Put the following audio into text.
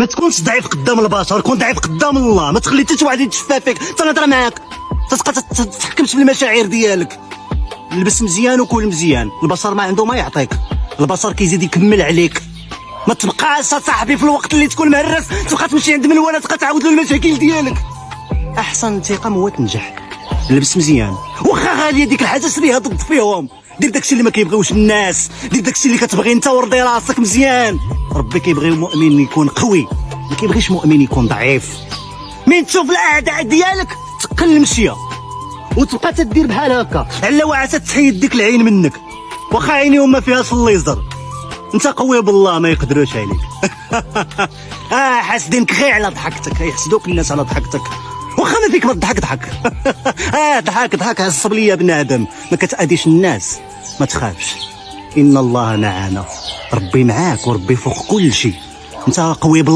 ما تكونش ضعيف قدام البشر، كون ضعيف قدام الله. ما تخلي حتى شي واحد يتشفى فيك. تنهضر معاك تبقى تتحكمش في المشاعر ديالك. لبس مزيان وكل مزيان. البشر ما عنده ما يعطيك، البشر كيزيد يكمل عليك. ما تبقاش صاحبي في الوقت اللي تكون مهرس تبقى تمشي عند من ولا تبقى تعاود له المشاكل ديالك. احسن انتقام هو تنجح. لبس مزيان، واخا غاليه ديك الحاجه شريها ضد فيهم. دير داكشي اللي ما كيبغيوش الناس، دير داكشي اللي كتبغي انت ورضي راسك مزيان. ربي كيبغي المؤمن يكون قوي، ما كيبغيش مؤمن يكون ضعيف. من تشوف الاعداء ديالك تقل المشيه وتبقى تدير بحال هكا على وعسى تحيد ديك العين منك، واخا عينيهم ما فيهاش الليزر. انت قوي بالله ما يقدروش عليك. حاسدينك غير على ضحكتك، يحسدوك الناس على ضحكتك. واخا ما فيك ما تضحك ضحك. ضحك عصب لي يا بنادم، ما كتأذيش الناس. ما تخافش، ان الله معنا، ربي معاك وربي فوق كل شيء. انت قوي بالله.